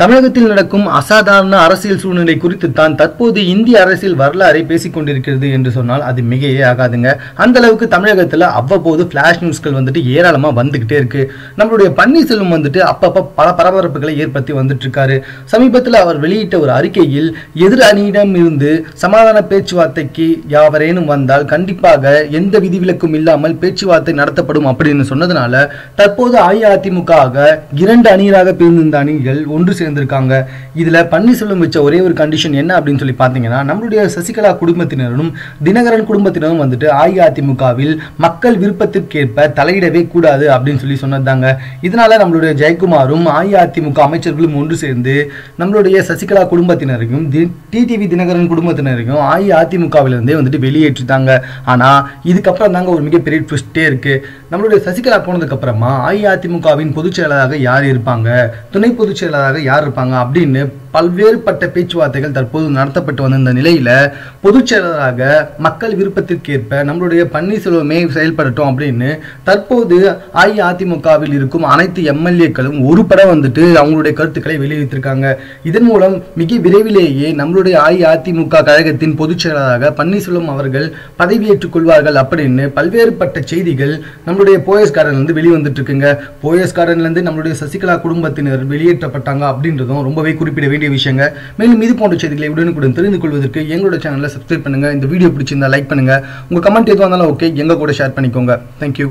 தமிழகத்தில் நடக்கும் அசாதாரண அரசியல் சூழ்நிலை குறித்து தான் தற்போது இந்திய அரசியல் வரலாறை பேசிக் கொண்டிருக்கிறது என்று சொன்னால் அது மிகையே ஆகாதுங்க. அந்த அளவுக்கு தமிழகத்தில் அவ்வப்போது பிளாஷ் நியூஸ்கள் ஏராளமா வந்துகிட்டே இருக்கு. நம்மளுடைய பன்னீர்செல்வம் அப்பப்ப பல பரபரப்புகளை ஏற்படுத்தி வந்துட்டு இருக்காரு. சமீபத்தில் அவர் வெளியிட்ட ஒரு அறிக்கையில் எதிர் அணியிடம் இருந்து சமாதான பேச்சுவார்த்தைக்கு யாவரேனும் வந்தால் கண்டிப்பாக எந்த விதிவிலக்கும் இல்லாமல் பேச்சுவார்த்தை நடத்தப்படும் அப்படின்னு சொன்னதுனால தற்போது அஇஅதிமுக இரண்டு அணியராக பிரிந்த அணிகள் ஒன்று சேர்ந்திருக்காங்க. இதுல பன்னீர்செல்வம் வச்ச ஒரே ஒரு கண்டிஷன் என்ன அப்படின்னு சொல்லி பாத்தீங்கன்னா, நம்மளுடைய சசிகலா குடும்பத்தினரும் தினகரன் குடும்பத்தினரும் அஇஅதிமுகவில் மக்கள் விருப்பத்திற்கேற்ப தலையிடவே கூடாது அப்படின்னு சொல்லி சொன்னதாங்க. இதனால நம்மளுடைய ஜெயக்குமாரும் அஇஅதிமுக அமைச்சர்களும் ஒன்று சேர்ந்து நம்மளுடைய சசிகலா குடும்பத்தினரையும் டிடிவி தினகரன் குடும்பத்தினரையும் அஇஅதிமுகவிலிருந்தே வெளியேற்றிட்டாங்க. ஆனா இதுக்கப்புறம் தாங்க ஒரு மிகப்பெரிய ட்விஸ்டே இருக்கு. நம்மளுடைய சசிகலா போனதுக்கு அப்புறமா அஇஅதிமுகவின் பொதுச் செயலாளராக யார் இருப்பாங்க, துணை பொதுச் செயலாளராக யார் இருப்பாங்க அப்படின்னு பல்வேறுபட்ட பேச்சுவார்த்தைகள் தற்போது நடத்தப்பட்டு வந்த நிலையில பொதுச் செயலராக மக்கள் விருப்பத்திற்கேற்ப நம்மளுடைய பன்னீர்செல்வமே செயல்படட்டும் அப்படின்னு தற்போது அஇஅதிமுகவில் இருக்கும் அனைத்து எம்எல்ஏக்களும் ஒரு படம் அவங்களுடைய கருத்துக்களை வெளியிட்டிருக்காங்க. இதன் மூலம் மிக விரைவிலேயே நம்மளுடைய அஇஅதிமுக கழகத்தின் பொதுச் செயலராக பன்னீர்செல்வம் அவர்கள் பதவியேற்றுக் கொள்வார்கள் அப்படின்னு பல்வேறுபட்ட செய்திகள் நம்மளுடைய போயஸ் கார்டன்ல வெளிவந்துட்டு இருக்குங்க. போயஸ் கார்டன்ல இருந்து நம்மளுடைய சசிகலா குடும்பத்தினர் வெளியேற்றப்பட்டாங்க அப்படின்றதும் ரொம்பவே குறிப்பிட வேண்டிய விஷயங்க. மேலும் இது போன்ற செய்திகளை உடனுக்குடன் தெரிந்து கொள்வதற்கு எங்களோட சேனலை சப்ஸ்கிரைப் பண்ணுங்க. இந்த வீடியோ பிடிச்சிருந்தா லைக் பண்ணுங்க. உங்க கமெண்ட் எதுவாக இருந்தாலும் ஓகே, எங்க கூட ஷேர் பண்ணிக்கோங்க. தேங்க்யூ.